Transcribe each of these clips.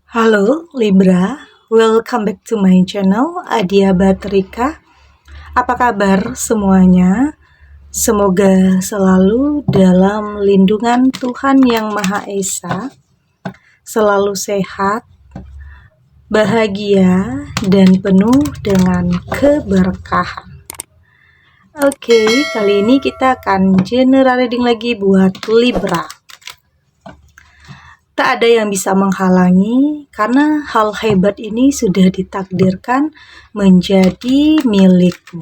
Halo Libra, welcome back to my channel Adia Batrika. Apa kabar semuanya? Semoga selalu dalam lindungan Tuhan Yang Maha Esa, selalu sehat, bahagia, dan penuh dengan keberkahan. Oke, kali ini kita akan general reading lagi buat Libra. Tak ada yang bisa menghalangi karena hal hebat ini sudah ditakdirkan menjadi milikmu.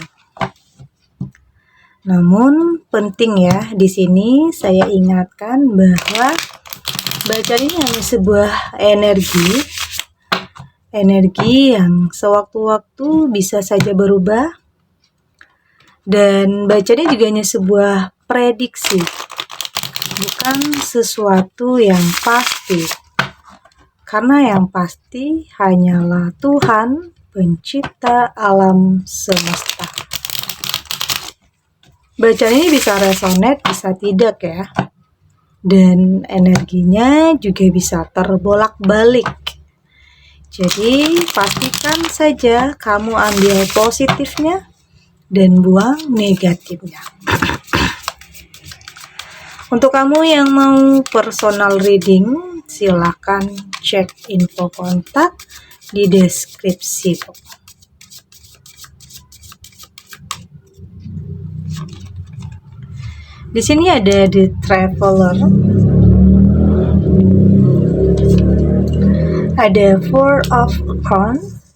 Namun penting ya, di sini saya ingatkan bahwa bacaan ini hanya sebuah energi yang sewaktu-waktu bisa saja berubah, dan bacanya juga hanya sebuah prediksi, bukan sesuatu yang pasti. Karena yang pasti hanyalah Tuhan, pencipta alam semesta. Bacaan ini bisa resonate, bisa tidak ya. Dan energinya juga bisa terbolak-balik. Jadi pastikan saja kamu ambil positifnya dan buang negatifnya. Untuk kamu yang mau personal reading, silakan cek info kontak di deskripsi. Di sini ada The Traveler, ada Four of Wands,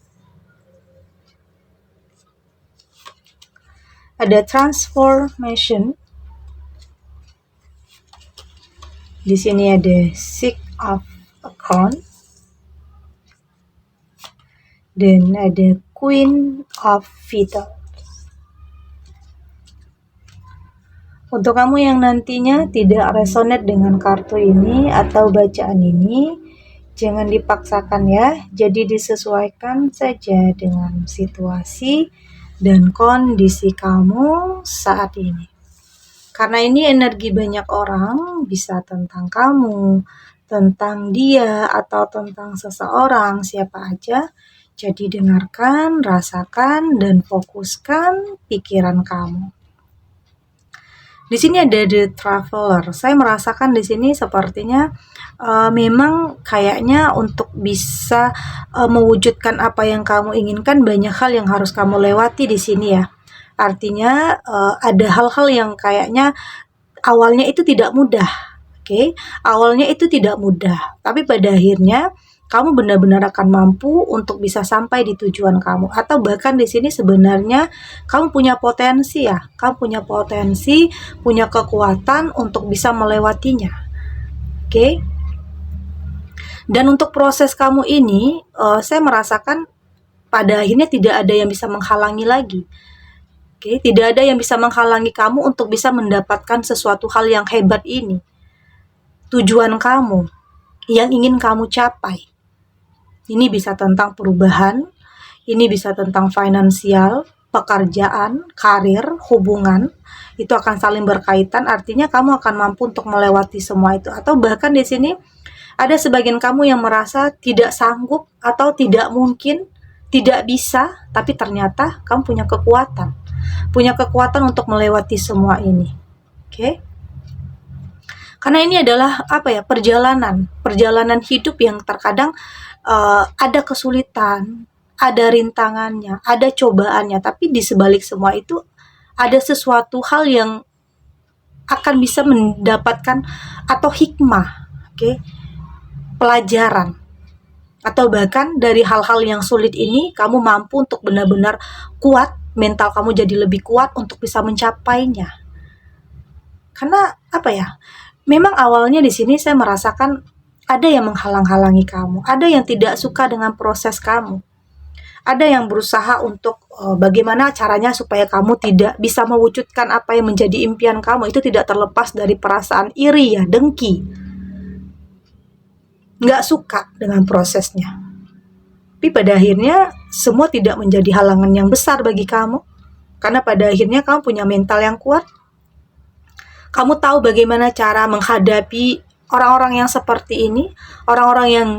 ada Transformation. Di sini ada Six of Wands dan ada Queen of Petals. Untuk kamu yang nantinya tidak resonate dengan kartu ini atau bacaan ini, jangan dipaksakan ya. Jadi disesuaikan saja dengan situasi dan kondisi kamu saat ini. Karena ini energi banyak orang, bisa tentang kamu, tentang dia, atau tentang seseorang, siapa aja. Jadi dengarkan, rasakan, dan fokuskan pikiran kamu. Di sini ada The Traveler. Saya merasakan di sini sepertinya memang kayaknya untuk bisa mewujudkan apa yang kamu inginkan, banyak hal yang harus kamu lewati di sini ya. Artinya ada hal-hal yang kayaknya awalnya itu tidak mudah. Oke, awalnya itu tidak mudah, tapi pada akhirnya kamu benar-benar akan mampu untuk bisa sampai di tujuan kamu. Atau bahkan di sini sebenarnya kamu punya potensi ya, kamu punya potensi, punya kekuatan untuk bisa melewatinya. Oke. Dan untuk proses kamu ini, saya merasakan pada akhirnya tidak ada yang bisa menghalangi lagi. Oke, tidak ada yang bisa menghalangi kamu untuk bisa mendapatkan sesuatu hal yang hebat ini. Tujuan kamu yang ingin kamu capai. Ini bisa tentang perubahan, ini bisa tentang finansial, pekerjaan, karir, hubungan. Itu akan saling berkaitan, artinya kamu akan mampu untuk melewati semua itu. Atau bahkan di sini ada sebagian kamu yang merasa tidak sanggup atau tidak mungkin, tidak bisa, tapi ternyata kamu punya kekuatan. Punya kekuatan untuk melewati semua ini. Oke? Karena ini adalah perjalanan hidup yang terkadang ada kesulitan, ada rintangannya, ada cobaannya, tapi di sebalik semua itu ada sesuatu hal yang akan bisa mendapatkan atau hikmah, pelajaran, atau bahkan dari hal-hal yang sulit ini kamu mampu untuk benar-benar kuat, mental kamu jadi lebih kuat untuk bisa mencapainya. Karena memang awalnya di sini saya merasakan ada yang menghalang-halangi kamu, ada yang tidak suka dengan proses kamu, ada yang berusaha untuk bagaimana caranya supaya kamu tidak bisa mewujudkan apa yang menjadi impian kamu. Itu tidak terlepas dari perasaan iri ya, dengki, nggak suka dengan prosesnya. Tapi pada akhirnya semua tidak menjadi halangan yang besar bagi kamu, karena pada akhirnya kamu punya mental yang kuat. Kamu tahu bagaimana cara menghadapi orang-orang yang seperti ini, orang-orang yang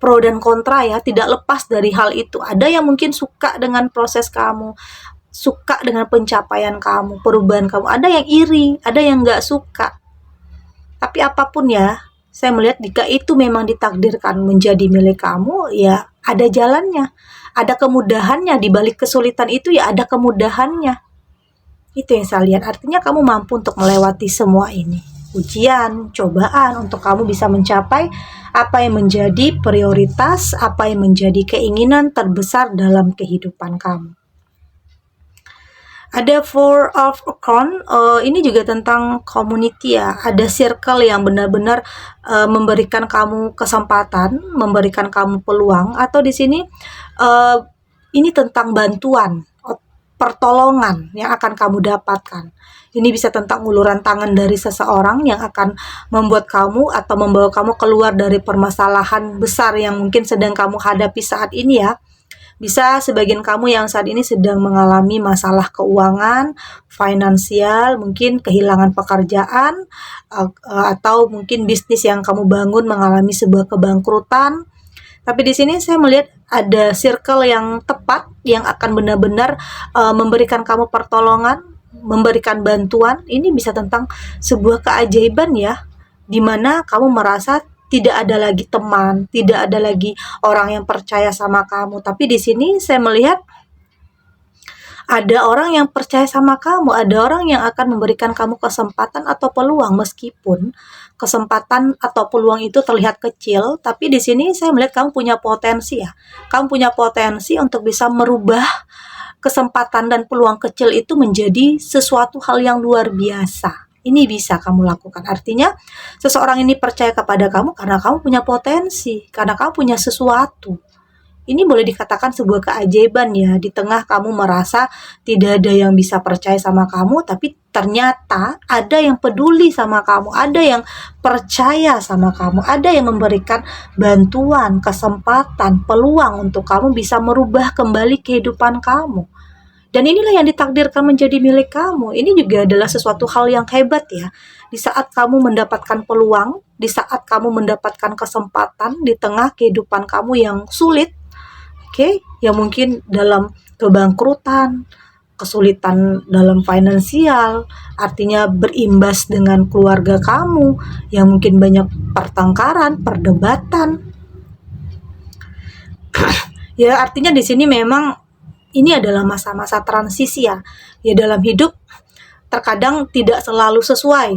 pro dan kontra ya, tidak lepas dari hal itu. Ada yang mungkin suka dengan proses kamu, suka dengan pencapaian kamu, perubahan kamu. Ada yang iri, ada yang nggak suka. Tapi apapun ya, saya melihat jika itu memang ditakdirkan menjadi milik kamu, ya ada jalannya. Ada kemudahannya, di balik kesulitan itu ya ada kemudahannya. Itu yang saya lihat, artinya kamu mampu untuk melewati semua ini. Ujian, cobaan, untuk kamu bisa mencapai apa yang menjadi prioritas, apa yang menjadi keinginan terbesar dalam kehidupan kamu. Ada Four of Wands, ini juga tentang community ya. Ada circle yang benar-benar memberikan kamu kesempatan, memberikan kamu peluang, atau di sini ini tentang bantuan, pertolongan yang akan kamu dapatkan. Ini bisa tentang uluran tangan dari seseorang yang akan membuat kamu atau membawa kamu keluar dari permasalahan besar yang mungkin sedang kamu hadapi saat ini ya. Bisa sebagian kamu yang saat ini sedang mengalami masalah keuangan, finansial, mungkin kehilangan pekerjaan, atau mungkin bisnis yang kamu bangun mengalami sebuah kebangkrutan. Tapi di sini saya melihat ada circle yang tepat yang akan benar-benar memberikan kamu pertolongan, memberikan bantuan. Ini bisa tentang sebuah keajaiban ya, di mana kamu merasa tidak ada lagi teman, tidak ada lagi orang yang percaya sama kamu. Tapi di sini saya melihat ada orang yang percaya sama kamu, ada orang yang akan memberikan kamu kesempatan atau peluang, meskipun kesempatan atau peluang itu terlihat kecil, tapi di sini saya melihat kamu punya potensi ya. Kamu punya potensi untuk bisa merubah kesempatan dan peluang kecil itu menjadi sesuatu hal yang luar biasa. Ini bisa kamu lakukan. Artinya seseorang ini percaya kepada kamu karena kamu punya potensi, karena kamu punya sesuatu. Ini boleh dikatakan sebuah keajaiban ya, di tengah kamu merasa tidak ada yang bisa percaya sama kamu, tapi ternyata ada yang peduli sama kamu, ada yang percaya sama kamu, ada yang memberikan bantuan, kesempatan, peluang untuk kamu bisa merubah kembali kehidupan kamu. Dan inilah yang ditakdirkan menjadi milik kamu. Ini juga adalah sesuatu hal yang hebat ya. Di saat kamu mendapatkan peluang, di saat kamu mendapatkan kesempatan di tengah kehidupan kamu yang sulit, yang mungkin dalam kebangkrutan, kesulitan dalam finansial, artinya berimbas dengan keluarga kamu, yang mungkin banyak pertengkaran, perdebatan. Ya, artinya di sini memang ini adalah masa-masa transisi ya. Ya, dalam hidup terkadang tidak selalu sesuai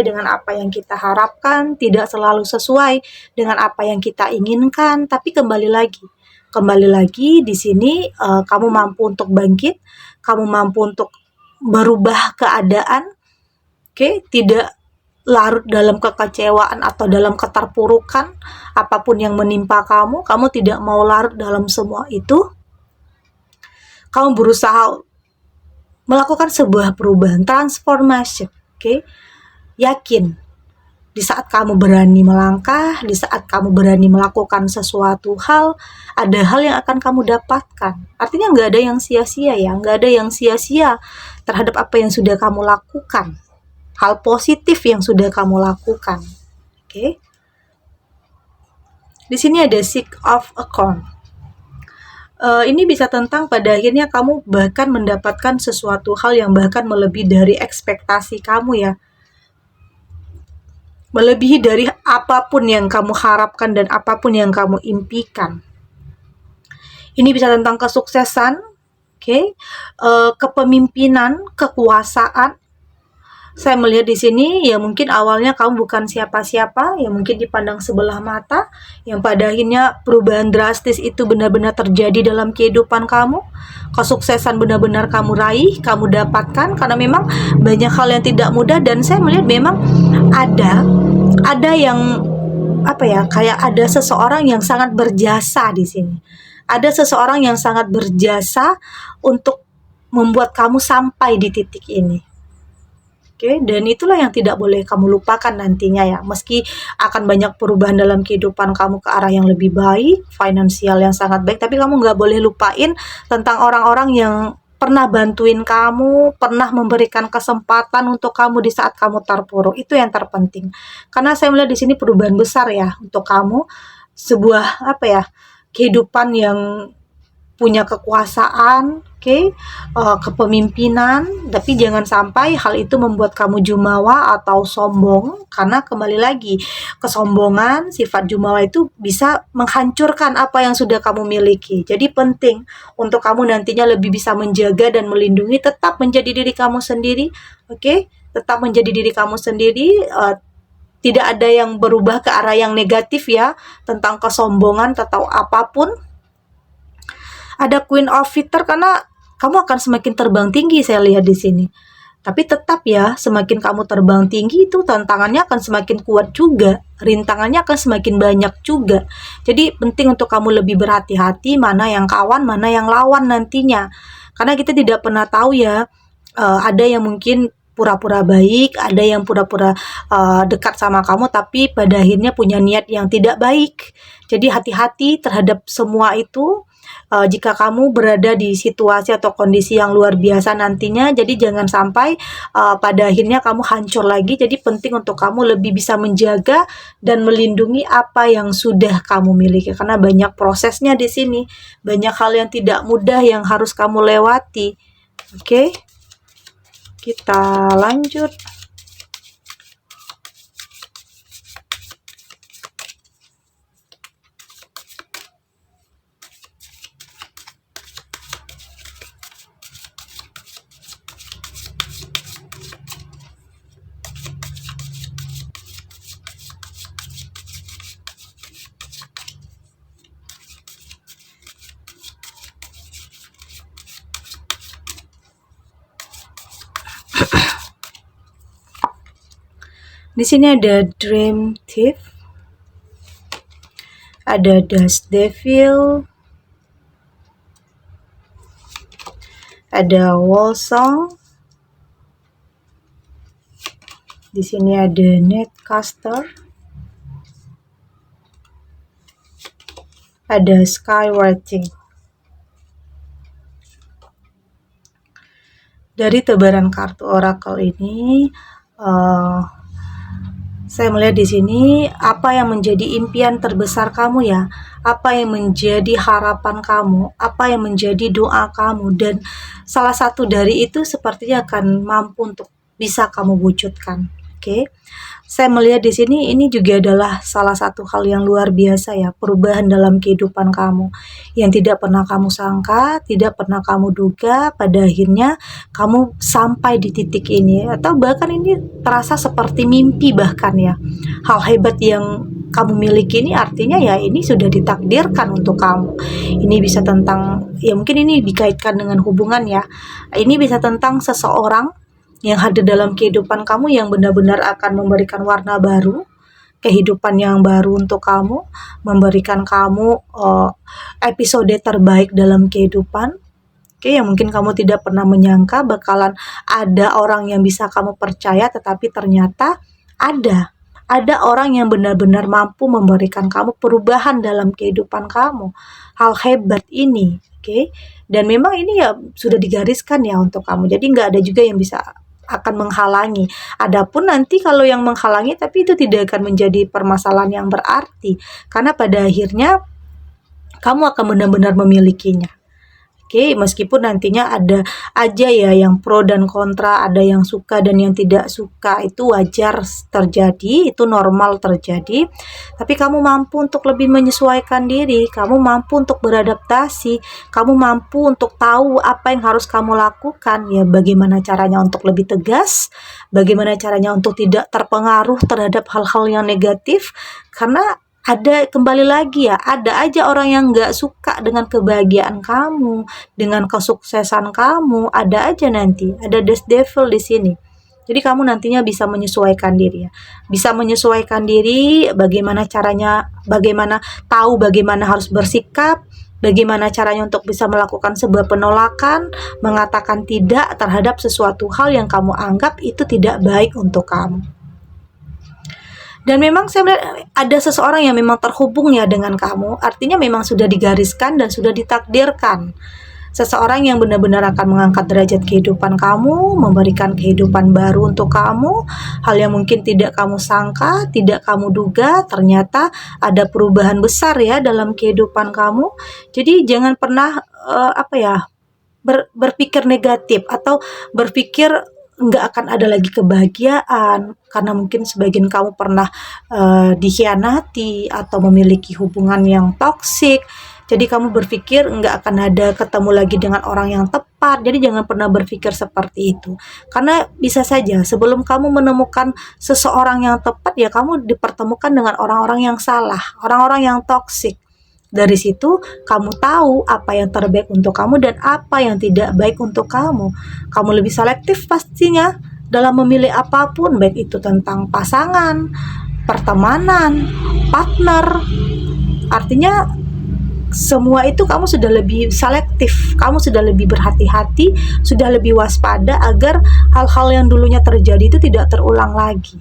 dengan apa yang kita harapkan, tidak selalu sesuai dengan apa yang kita inginkan, tapi kembali lagi di sini kamu mampu untuk bangkit, kamu mampu untuk berubah keadaan, tidak larut dalam kekecewaan atau dalam keterpurukan apapun yang menimpa kamu tidak mau larut dalam semua itu. Kamu berusaha melakukan sebuah perubahan, transformation, Yakin, di saat kamu berani melangkah, di saat kamu berani melakukan sesuatu hal, ada hal yang akan kamu dapatkan. Artinya nggak ada yang sia-sia ya, nggak ada yang sia-sia terhadap apa yang sudah kamu lakukan. Hal positif yang sudah kamu lakukan. Di sini ada Six of Wands. Ini bisa tentang pada akhirnya kamu bahkan mendapatkan sesuatu hal yang bahkan melebihi dari ekspektasi kamu ya. Melebihi dari apapun yang kamu harapkan dan apapun yang kamu impikan. Ini bisa tentang kesuksesan, kepemimpinan, kekuasaan. Saya melihat di sini ya mungkin awalnya kamu bukan siapa-siapa, ya mungkin dipandang sebelah mata, yang pada akhirnya perubahan drastis itu benar-benar terjadi dalam kehidupan kamu. Kesuksesan benar-benar kamu raih, kamu dapatkan, karena memang banyak hal yang tidak mudah. Dan saya melihat memang ada yang kayak ada seseorang yang sangat berjasa di sini. Ada seseorang yang sangat berjasa untuk membuat kamu sampai di titik ini. Dan itulah yang tidak boleh kamu lupakan nantinya ya. Meski akan banyak perubahan dalam kehidupan kamu ke arah yang lebih baik, finansial yang sangat baik, tapi kamu nggak boleh lupain tentang orang-orang yang pernah bantuin kamu, pernah memberikan kesempatan untuk kamu di saat kamu terpuruk. Itu yang terpenting. Karena saya melihat di sini perubahan besar ya untuk kamu. sebuah kehidupan yang punya kekuasaan, kepemimpinan, tapi jangan sampai hal itu membuat kamu jumawa atau sombong, karena kembali lagi, kesombongan, sifat jumawa itu bisa menghancurkan apa yang sudah kamu miliki. Jadi penting untuk kamu nantinya lebih bisa menjaga dan melindungi, tetap menjadi diri kamu sendiri, tetap menjadi diri kamu sendiri, tidak ada yang berubah ke arah yang negatif ya, tentang kesombongan atau apapun. Ada Queen of Fighters karena kamu akan semakin terbang tinggi, saya lihat di sini. Tapi tetap ya, semakin kamu terbang tinggi itu tantangannya akan semakin kuat juga, rintangannya akan semakin banyak juga. Jadi penting untuk kamu lebih berhati-hati mana yang kawan, mana yang lawan nantinya. Karena kita tidak pernah tahu ya, ada yang mungkin pura-pura baik, ada yang pura-pura dekat sama kamu, tapi pada akhirnya punya niat yang tidak baik. Jadi hati-hati terhadap semua itu. Jika kamu berada di situasi atau kondisi yang luar biasa nantinya, jadi jangan sampai pada akhirnya kamu hancur lagi. Jadi penting untuk kamu lebih bisa menjaga dan melindungi apa yang sudah kamu miliki, karena banyak prosesnya di sini, banyak hal yang tidak mudah yang harus kamu lewati. Oke, kita lanjut. Di sini ada Dream Thief, ada Dust Devil, ada Wolsong. Di sini ada Netcaster, ada Skywriting. Dari tebaran kartu oracle ini, saya melihat di sini apa yang menjadi impian terbesar kamu ya, apa yang menjadi harapan kamu, apa yang menjadi doa kamu, dan salah satu dari itu sepertinya akan mampu untuk bisa kamu wujudkan. Saya melihat di sini ini juga adalah salah satu hal yang luar biasa ya, perubahan dalam kehidupan kamu yang tidak pernah kamu sangka, tidak pernah kamu duga, pada akhirnya kamu sampai di titik ini, atau bahkan ini terasa seperti mimpi bahkan ya. Hal hebat yang kamu miliki ini artinya ya ini sudah ditakdirkan untuk kamu. Ini bisa tentang, ya mungkin ini dikaitkan dengan hubungan ya. Ini bisa tentang seseorang yang hadir dalam kehidupan kamu yang benar-benar akan memberikan warna baru, kehidupan yang baru untuk kamu, memberikan kamu episode terbaik dalam kehidupan. Yang mungkin kamu tidak pernah menyangka bakalan ada orang yang bisa kamu percaya, tetapi ternyata ada orang yang benar-benar mampu memberikan kamu perubahan dalam kehidupan kamu. Hal hebat ini, dan memang ini ya sudah digariskan ya untuk kamu. Jadi nggak ada juga yang bisa akan menghalangi. Adapun nanti kalau yang menghalangi, tapi itu tidak akan menjadi permasalahan yang berarti, karena pada akhirnya kamu akan benar-benar memilikinya. Meskipun nantinya ada aja ya yang pro dan kontra, ada yang suka dan yang tidak suka, itu wajar terjadi, itu normal terjadi. Tapi kamu mampu untuk lebih menyesuaikan diri, kamu mampu untuk beradaptasi, kamu mampu untuk tahu apa yang harus kamu lakukan, ya bagaimana caranya untuk lebih tegas, bagaimana caranya untuk tidak terpengaruh terhadap hal-hal yang negatif, karena ada, kembali lagi ya, ada aja orang yang nggak suka dengan kebahagiaan kamu, dengan kesuksesan kamu, ada aja nanti, ada Dust Devil di sini. Jadi kamu nantinya bisa menyesuaikan diri ya, bisa menyesuaikan diri, bagaimana caranya, bagaimana tahu bagaimana harus bersikap, bagaimana caranya untuk bisa melakukan sebuah penolakan, mengatakan tidak terhadap sesuatu hal yang kamu anggap itu tidak baik untuk kamu. Dan memang saya melihat ada seseorang yang memang terhubung ya dengan kamu, artinya memang sudah digariskan dan sudah ditakdirkan. seseorang yang benar-benar akan mengangkat derajat kehidupan kamu, memberikan kehidupan baru untuk kamu, hal yang mungkin tidak kamu sangka, tidak kamu duga, ternyata ada perubahan besar ya dalam kehidupan kamu. Jadi jangan pernah berpikir negatif atau berpikir nggak akan ada lagi kebahagiaan karena mungkin sebagian kamu pernah dikhianati atau memiliki hubungan yang toksik. Jadi kamu berpikir nggak akan ada ketemu lagi dengan orang yang tepat. Jadi jangan pernah berpikir seperti itu. Karena bisa saja sebelum kamu menemukan seseorang yang tepat ya kamu dipertemukan dengan orang-orang yang salah, orang-orang yang toksik. Dari situ kamu tahu apa yang terbaik untuk kamu dan apa yang tidak baik untuk kamu. Kamu lebih selektif pastinya dalam memilih apapun, baik itu tentang pasangan, pertemanan, partner. Artinya semua itu kamu sudah lebih selektif, kamu sudah lebih berhati-hati, sudah lebih waspada agar hal-hal yang dulunya terjadi itu tidak terulang lagi.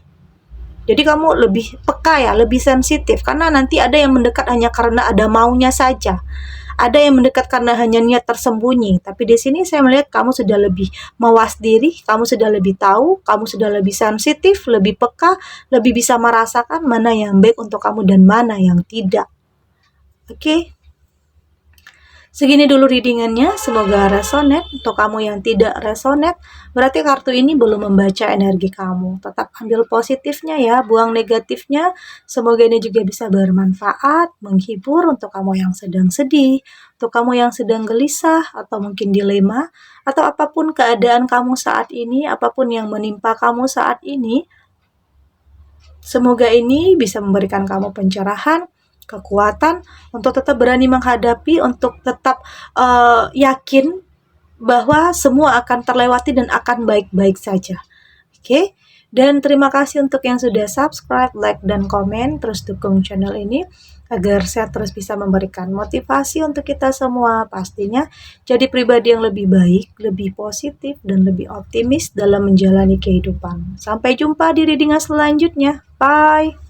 Jadi kamu lebih peka ya, lebih sensitif karena nanti ada yang mendekat hanya karena ada maunya saja. Ada yang mendekat karena hanya niat tersembunyi. Tapi di sini saya melihat kamu sudah lebih mawas diri, kamu sudah lebih tahu, kamu sudah lebih sensitif, lebih peka, lebih bisa merasakan mana yang baik untuk kamu dan mana yang tidak. Oke. Segini dulu readingannya, semoga resonate. Untuk kamu yang tidak resonate, berarti kartu ini belum membaca energi kamu. Tetap ambil positifnya ya, buang negatifnya. Semoga ini juga bisa bermanfaat, menghibur untuk kamu yang sedang sedih, untuk kamu yang sedang gelisah, atau mungkin dilema, atau apapun keadaan kamu saat ini, apapun yang menimpa kamu saat ini. Semoga ini bisa memberikan kamu pencerahan, kekuatan untuk tetap berani menghadapi, untuk tetap yakin bahwa semua akan terlewati dan akan baik-baik saja. Oke? Dan terima kasih untuk yang sudah subscribe, like, dan komen. Terus dukung channel ini agar saya terus bisa memberikan motivasi untuk kita semua. Pastinya jadi pribadi yang lebih baik, lebih positif, dan lebih optimis dalam menjalani kehidupan. Sampai jumpa di readingan selanjutnya. Bye!